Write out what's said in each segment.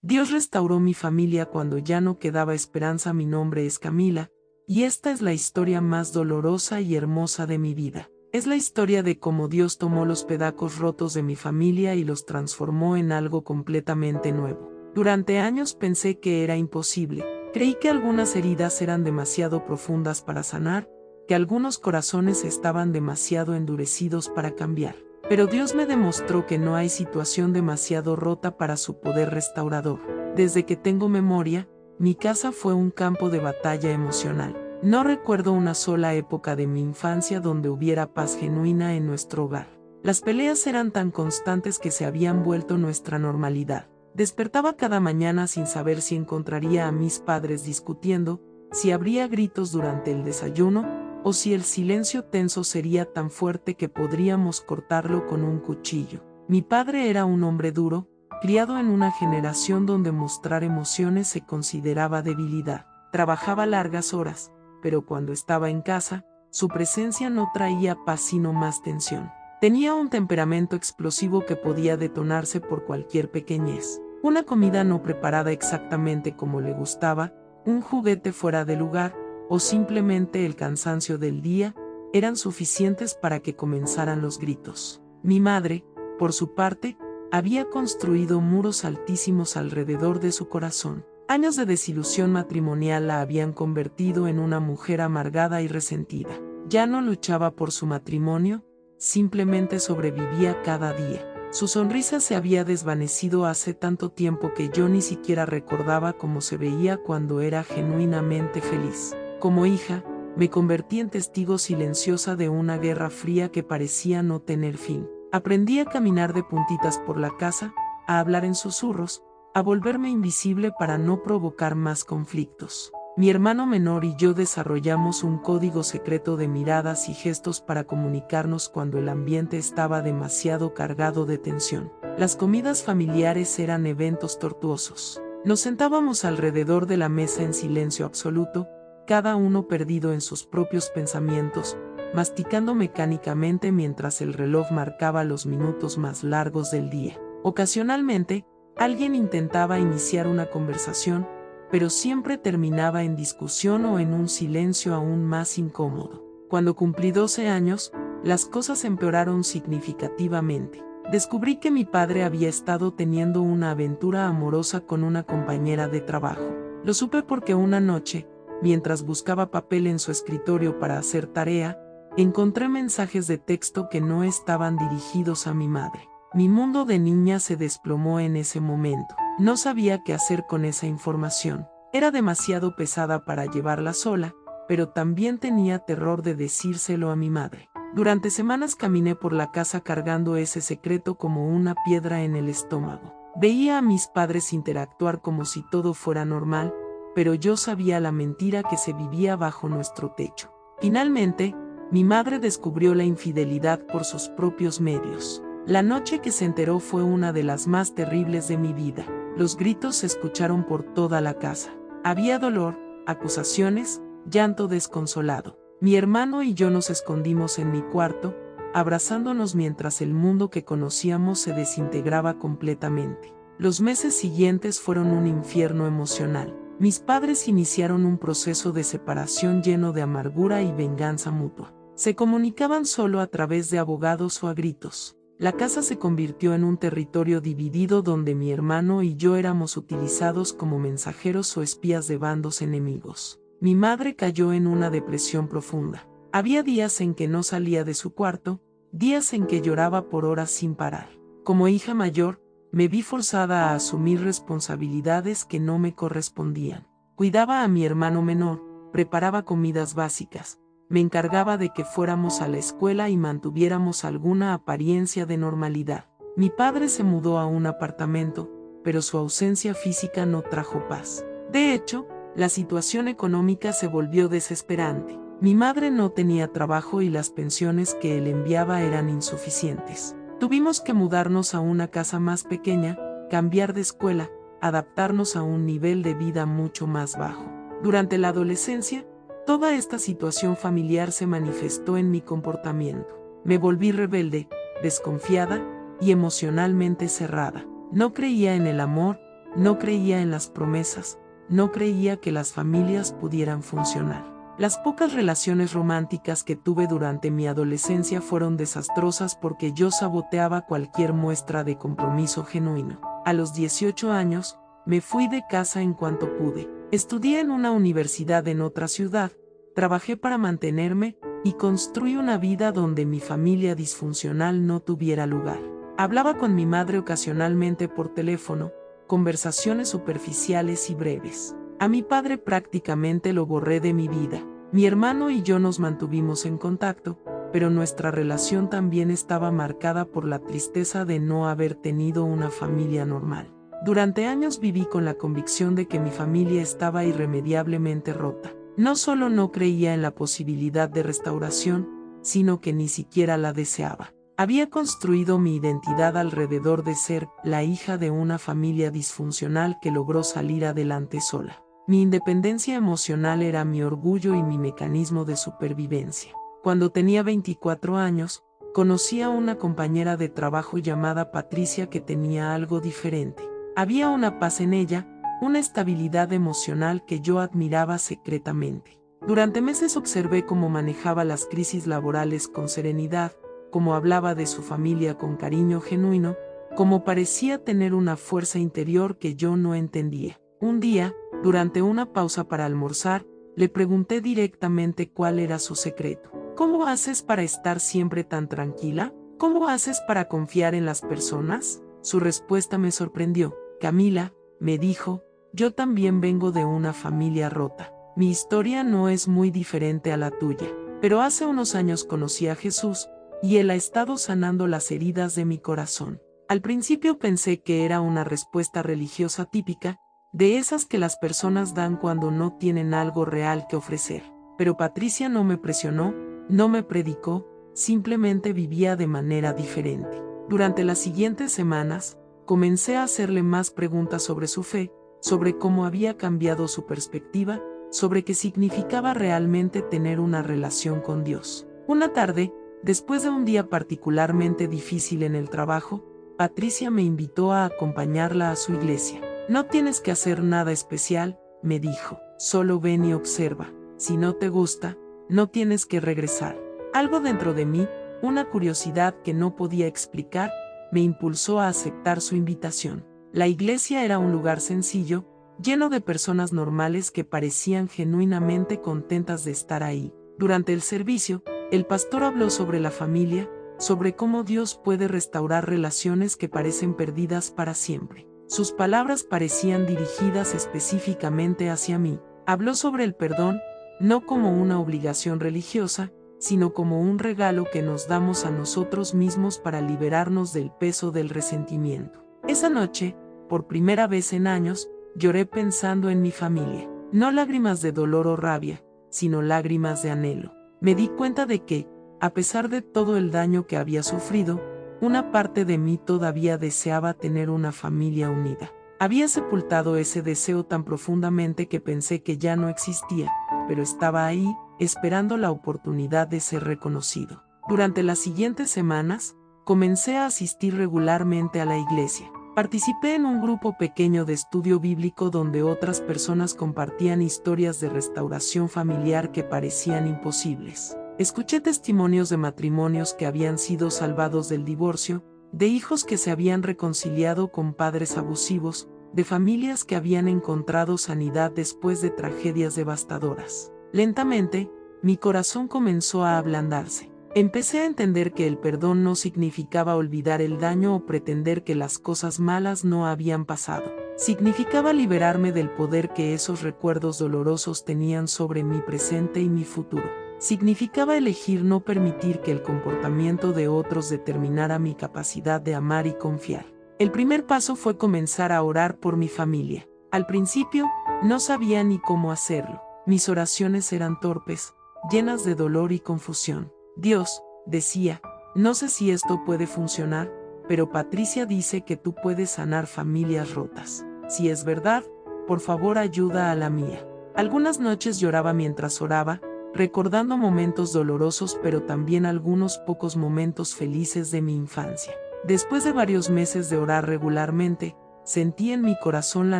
Dios restauró mi familia cuando ya no quedaba esperanza. Mi nombre es Camila, y esta es la historia más dolorosa y hermosa de mi vida. Es la historia de cómo Dios tomó los pedazos rotos de mi familia y los transformó en algo completamente nuevo. Durante años pensé que era imposible. Creí que algunas heridas eran demasiado profundas para sanar, que algunos corazones estaban demasiado endurecidos para cambiar. Pero Dios me demostró que no hay situación demasiado rota para su poder restaurador. Desde que tengo memoria, mi casa fue un campo de batalla emocional. No recuerdo una sola época de mi infancia donde hubiera paz genuina en nuestro hogar. Las peleas eran tan constantes que se habían vuelto nuestra normalidad. Despertaba cada mañana sin saber si encontraría a mis padres discutiendo, si habría gritos durante el desayuno, o si el silencio tenso sería tan fuerte que podríamos cortarlo con un cuchillo. Mi padre era un hombre duro, criado en una generación donde mostrar emociones se consideraba debilidad. Trabajaba largas horas, pero cuando estaba en casa, su presencia no traía paz sino más tensión. Tenía un temperamento explosivo que podía detonarse por cualquier pequeñez. Una comida no preparada exactamente como le gustaba, un juguete fuera de lugar, o simplemente el cansancio del día, eran suficientes para que comenzaran los gritos. Mi madre, por su parte, había construido muros altísimos alrededor de su corazón. Años de desilusión matrimonial la habían convertido en una mujer amargada y resentida. Ya no luchaba por su matrimonio, simplemente sobrevivía cada día. Su sonrisa se había desvanecido hace tanto tiempo que yo ni siquiera recordaba cómo se veía cuando era genuinamente feliz. Como hija, me convertí en testigo silenciosa de una guerra fría que parecía no tener fin. Aprendí a caminar de puntitas por la casa, a hablar en susurros, a volverme invisible para no provocar más conflictos. Mi hermano menor y yo desarrollamos un código secreto de miradas y gestos para comunicarnos cuando el ambiente estaba demasiado cargado de tensión. Las comidas familiares eran eventos tortuosos. Nos sentábamos alrededor de la mesa en silencio absoluto, cada uno perdido en sus propios pensamientos, masticando mecánicamente mientras el reloj marcaba los minutos más largos del día. Ocasionalmente, alguien intentaba iniciar una conversación, pero siempre terminaba en discusión o en un silencio aún más incómodo. Cuando cumplí 12 años, las cosas empeoraron significativamente. Descubrí que mi padre había estado teniendo una aventura amorosa con una compañera de trabajo. Lo supe porque una noche, mientras buscaba papel en su escritorio para hacer tarea, encontré mensajes de texto que no estaban dirigidos a mi madre. Mi mundo de niña se desplomó en ese momento. No sabía qué hacer con esa información. Era demasiado pesada para llevarla sola, pero también tenía terror de decírselo a mi madre. Durante semanas caminé por la casa cargando ese secreto como una piedra en el estómago. Veía a mis padres interactuar como si todo fuera normal, pero yo sabía la mentira que se vivía bajo nuestro techo. Finalmente, mi madre descubrió la infidelidad por sus propios medios. La noche que se enteró fue una de las más terribles de mi vida. Los gritos se escucharon por toda la casa. Había dolor, acusaciones, llanto desconsolado. Mi hermano y yo nos escondimos en mi cuarto, abrazándonos mientras el mundo que conocíamos se desintegraba completamente. Los meses siguientes fueron un infierno emocional. Mis padres iniciaron un proceso de separación lleno de amargura y venganza mutua. Se comunicaban solo a través de abogados o a gritos. La casa se convirtió en un territorio dividido donde mi hermano y yo éramos utilizados como mensajeros o espías de bandos enemigos. Mi madre cayó en una depresión profunda. Había días en que no salía de su cuarto, días en que lloraba por horas sin parar. Como hija mayor, me vi forzada a asumir responsabilidades que no me correspondían. Cuidaba a mi hermano menor, preparaba comidas básicas, me encargaba de que fuéramos a la escuela y mantuviéramos alguna apariencia de normalidad. Mi padre se mudó a un apartamento, pero su ausencia física no trajo paz. De hecho, la situación económica se volvió desesperante. Mi madre no tenía trabajo y las pensiones que él enviaba eran insuficientes. Tuvimos que mudarnos a una casa más pequeña, cambiar de escuela, adaptarnos a un nivel de vida mucho más bajo. Durante la adolescencia, toda esta situación familiar se manifestó en mi comportamiento. Me volví rebelde, desconfiada y emocionalmente cerrada. No creía en el amor, no creía en las promesas, no creía que las familias pudieran funcionar. Las pocas relaciones románticas que tuve durante mi adolescencia fueron desastrosas porque yo saboteaba cualquier muestra de compromiso genuino. A los 18 años, me fui de casa en cuanto pude. Estudié en una universidad en otra ciudad, trabajé para mantenerme y construí una vida donde mi familia disfuncional no tuviera lugar. Hablaba con mi madre ocasionalmente por teléfono, conversaciones superficiales y breves. A mi padre prácticamente lo borré de mi vida. Mi hermano y yo nos mantuvimos en contacto, pero nuestra relación también estaba marcada por la tristeza de no haber tenido una familia normal. Durante años viví con la convicción de que mi familia estaba irremediablemente rota. No solo no creía en la posibilidad de restauración, sino que ni siquiera la deseaba. Había construido mi identidad alrededor de ser la hija de una familia disfuncional que logró salir adelante sola. Mi independencia emocional era mi orgullo y mi mecanismo de supervivencia. Cuando tenía 24 años, conocí a una compañera de trabajo llamada Patricia que tenía algo diferente. Había una paz en ella, una estabilidad emocional que yo admiraba secretamente. Durante meses observé cómo manejaba las crisis laborales con serenidad, cómo hablaba de su familia con cariño genuino, cómo parecía tener una fuerza interior que yo no entendía. Un día, durante una pausa para almorzar, le pregunté directamente cuál era su secreto. ¿Cómo haces para estar siempre tan tranquila? ¿Cómo haces para confiar en las personas? Su respuesta me sorprendió. Camila, me dijo, yo también vengo de una familia rota. Mi historia no es muy diferente a la tuya, pero hace unos años conocí a Jesús, y Él ha estado sanando las heridas de mi corazón. Al principio pensé que era una respuesta religiosa típica, de esas que las personas dan cuando no tienen algo real que ofrecer. Pero Patricia no me presionó, no me predicó, simplemente vivía de manera diferente. Durante las siguientes semanas, comencé a hacerle más preguntas sobre su fe, sobre cómo había cambiado su perspectiva, sobre qué significaba realmente tener una relación con Dios. Una tarde, después de un día particularmente difícil en el trabajo, Patricia me invitó a acompañarla a su iglesia. No tienes que hacer nada especial, me dijo, solo ven y observa. Si no te gusta, no tienes que regresar. Algo dentro de mí, una curiosidad que no podía explicar, me impulsó a aceptar su invitación. La iglesia era un lugar sencillo, lleno de personas normales que parecían genuinamente contentas de estar ahí. Durante el servicio, el pastor habló sobre la familia, sobre cómo Dios puede restaurar relaciones que parecen perdidas para siempre. Sus palabras parecían dirigidas específicamente hacia mí. Habló sobre el perdón, no como una obligación religiosa, sino como un regalo que nos damos a nosotros mismos para liberarnos del peso del resentimiento. Esa noche, por primera vez en años, lloré pensando en mi familia. No lágrimas de dolor o rabia, sino lágrimas de anhelo. Me di cuenta de que, a pesar de todo el daño que había sufrido, una parte de mí todavía deseaba tener una familia unida. Había sepultado ese deseo tan profundamente que pensé que ya no existía, pero estaba ahí, esperando la oportunidad de ser reconocido. Durante las siguientes semanas, comencé a asistir regularmente a la iglesia. Participé en un grupo pequeño de estudio bíblico donde otras personas compartían historias de restauración familiar que parecían imposibles. Escuché testimonios de matrimonios que habían sido salvados del divorcio, de hijos que se habían reconciliado con padres abusivos, de familias que habían encontrado sanidad después de tragedias devastadoras. Lentamente, mi corazón comenzó a ablandarse. Empecé a entender que el perdón no significaba olvidar el daño o pretender que las cosas malas no habían pasado. Significaba liberarme del poder que esos recuerdos dolorosos tenían sobre mi presente y mi futuro. Significaba elegir no permitir que el comportamiento de otros determinara mi capacidad de amar y confiar. El primer paso fue comenzar a orar por mi familia. Al principio, no sabía ni cómo hacerlo. Mis oraciones eran torpes, llenas de dolor y confusión. Dios, decía, no sé si esto puede funcionar, pero Patricia dice que tú puedes sanar familias rotas. Si es verdad, por favor ayuda a la mía. Algunas noches lloraba mientras oraba, recordando momentos dolorosos pero también algunos pocos momentos felices de mi infancia. Después de varios meses de orar regularmente, sentí en mi corazón la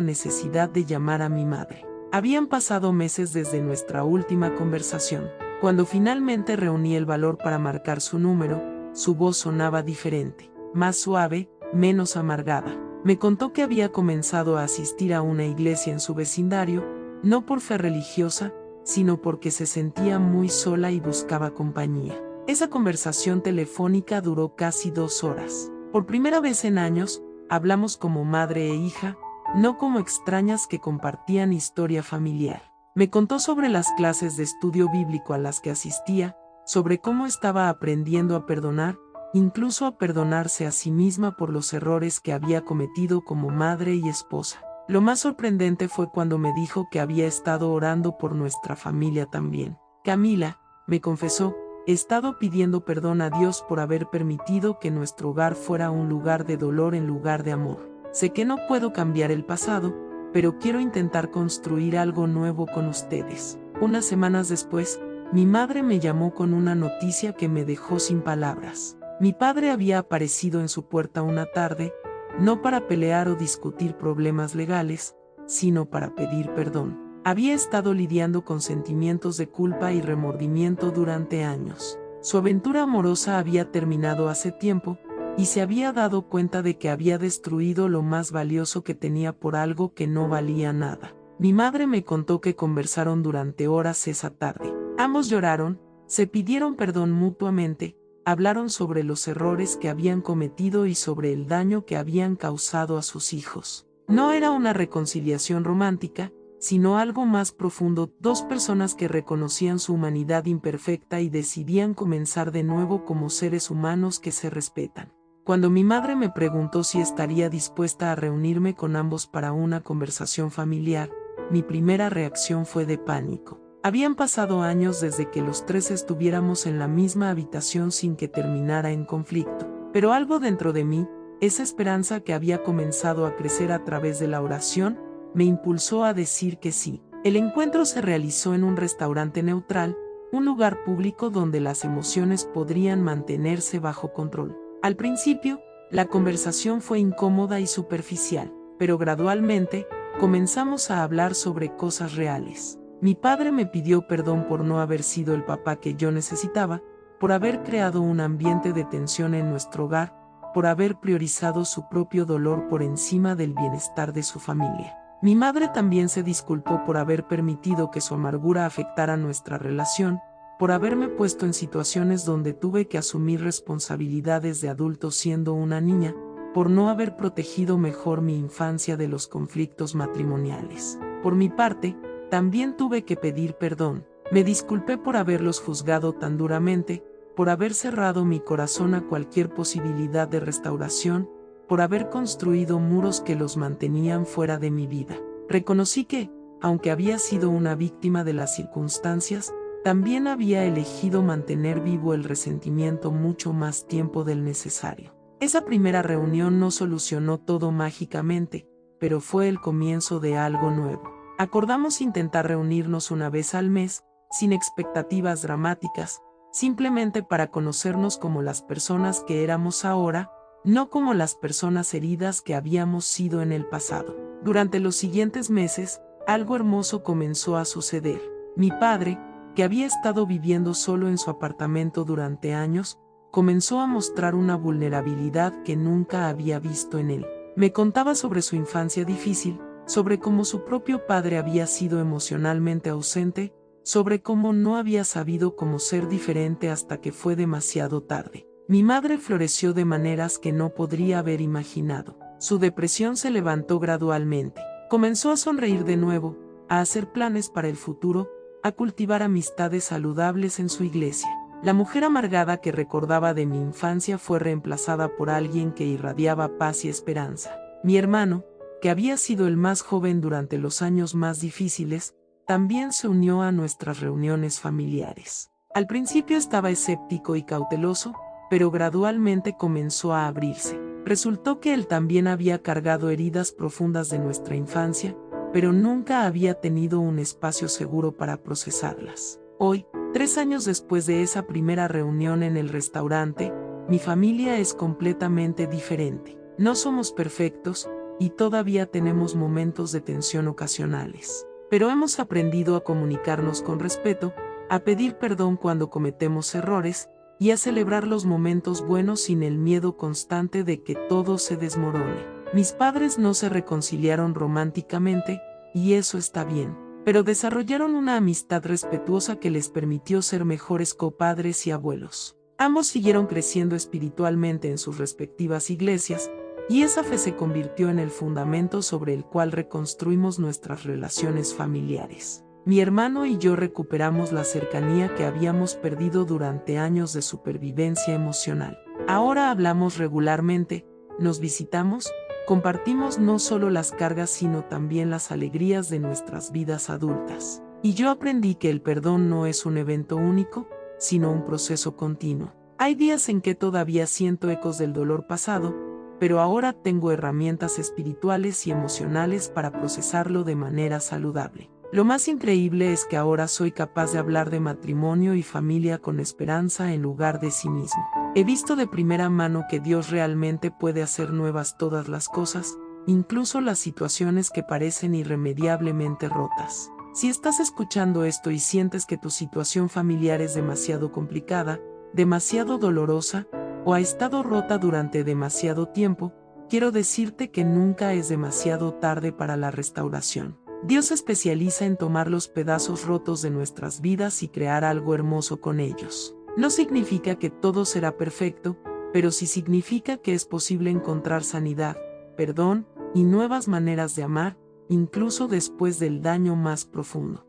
necesidad de llamar a mi madre. Habían pasado meses desde nuestra última conversación. Cuando finalmente reuní el valor para marcar su número, su voz sonaba diferente, más suave, menos amargada. Me contó que había comenzado a asistir a una iglesia en su vecindario, no por fe religiosa, sino porque se sentía muy sola y buscaba compañía. Esa conversación telefónica duró casi 2 horas. Por primera vez en años, hablamos como madre e hija, no como extrañas que compartían historia familiar. Me contó sobre las clases de estudio bíblico a las que asistía, sobre cómo estaba aprendiendo a perdonar, incluso a perdonarse a sí misma por los errores que había cometido como madre y esposa. Lo más sorprendente fue cuando me dijo que había estado orando por nuestra familia también. Camila, me confesó, he estado pidiendo perdón a Dios por haber permitido que nuestro hogar fuera un lugar de dolor en lugar de amor. Sé que no puedo cambiar el pasado, pero quiero intentar construir algo nuevo con ustedes. Unas semanas después, mi madre me llamó con una noticia que me dejó sin palabras. Mi padre había aparecido en su puerta una tarde, no para pelear o discutir problemas legales, sino para pedir perdón. Había estado lidiando con sentimientos de culpa y remordimiento durante años. Su aventura amorosa había terminado hace tiempo, y se había dado cuenta de que había destruido lo más valioso que tenía por algo que no valía nada. Mi madre me contó que conversaron durante horas esa tarde. Ambos lloraron, se pidieron perdón mutuamente, hablaron sobre los errores que habían cometido y sobre el daño que habían causado a sus hijos. No era una reconciliación romántica, sino algo más profundo, 2 personas que reconocían su humanidad imperfecta y decidían comenzar de nuevo como seres humanos que se respetan. Cuando mi madre me preguntó si estaría dispuesta a reunirme con ambos para una conversación familiar, mi primera reacción fue de pánico. Habían pasado años desde que los 3 estuviéramos en la misma habitación sin que terminara en conflicto, pero algo dentro de mí, esa esperanza que había comenzado a crecer a través de la oración, me impulsó a decir que sí. El encuentro se realizó en un restaurante neutral, un lugar público donde las emociones podrían mantenerse bajo control. Al principio, la conversación fue incómoda y superficial, pero gradualmente, comenzamos a hablar sobre cosas reales. Mi padre me pidió perdón por no haber sido el papá que yo necesitaba, por haber creado un ambiente de tensión en nuestro hogar, por haber priorizado su propio dolor por encima del bienestar de su familia. Mi madre también se disculpó por haber permitido que su amargura afectara nuestra relación, por haberme puesto en situaciones donde tuve que asumir responsabilidades de adulto siendo una niña, por no haber protegido mejor mi infancia de los conflictos matrimoniales. Por mi parte, también tuve que pedir perdón. Me disculpé por haberlos juzgado tan duramente, por haber cerrado mi corazón a cualquier posibilidad de restauración, por haber construido muros que los mantenían fuera de mi vida. Reconocí que, aunque había sido una víctima de las circunstancias, también había elegido mantener vivo el resentimiento mucho más tiempo del necesario. Esa primera reunión no solucionó todo mágicamente, pero fue el comienzo de algo nuevo. Acordamos intentar reunirnos una vez al mes, sin expectativas dramáticas, simplemente para conocernos como las personas que éramos ahora, no como las personas heridas que habíamos sido en el pasado. Durante los siguientes meses, algo hermoso comenzó a suceder. Mi padre, que había estado viviendo solo en su apartamento durante años, comenzó a mostrar una vulnerabilidad que nunca había visto en él. Me contaba sobre su infancia difícil, sobre cómo su propio padre había sido emocionalmente ausente, sobre cómo no había sabido cómo ser diferente hasta que fue demasiado tarde. Mi madre floreció de maneras que no podría haber imaginado. Su depresión se levantó gradualmente. Comenzó a sonreír de nuevo, a hacer planes para el futuro, a cultivar amistades saludables en su iglesia. La mujer amargada que recordaba de mi infancia fue reemplazada por alguien que irradiaba paz y esperanza. Mi hermano, que había sido el más joven durante los años más difíciles, también se unió a nuestras reuniones familiares. Al principio estaba escéptico y cauteloso, pero gradualmente comenzó a abrirse. Resultó que él también había cargado heridas profundas de nuestra infancia, pero nunca había tenido un espacio seguro para procesarlas. Hoy, 3 años después de esa primera reunión en el restaurante, mi familia es completamente diferente. No somos perfectos, y todavía tenemos momentos de tensión ocasionales. Pero hemos aprendido a comunicarnos con respeto, a pedir perdón cuando cometemos errores, y a celebrar los momentos buenos sin el miedo constante de que todo se desmorone. Mis padres no se reconciliaron románticamente, y eso está bien, pero desarrollaron una amistad respetuosa que les permitió ser mejores copadres y abuelos. Ambos siguieron creciendo espiritualmente en sus respectivas iglesias, y esa fe se convirtió en el fundamento sobre el cual reconstruimos nuestras relaciones familiares. Mi hermano y yo recuperamos la cercanía que habíamos perdido durante años de supervivencia emocional. Ahora hablamos regularmente, nos visitamos, compartimos no solo las cargas sino también las alegrías de nuestras vidas adultas. Y yo aprendí que el perdón no es un evento único, sino un proceso continuo. Hay días en que todavía siento ecos del dolor pasado, pero ahora tengo herramientas espirituales y emocionales para procesarlo de manera saludable. Lo más increíble es que ahora soy capaz de hablar de matrimonio y familia con esperanza en lugar de cinismo. He visto de primera mano que Dios realmente puede hacer nuevas todas las cosas, incluso las situaciones que parecen irremediablemente rotas. Si estás escuchando esto y sientes que tu situación familiar es demasiado complicada, demasiado dolorosa, o ha estado rota durante demasiado tiempo, quiero decirte que nunca es demasiado tarde para la restauración. Dios se especializa en tomar los pedazos rotos de nuestras vidas y crear algo hermoso con ellos. No significa que todo será perfecto, pero sí significa que es posible encontrar sanidad, perdón y nuevas maneras de amar, incluso después del daño más profundo.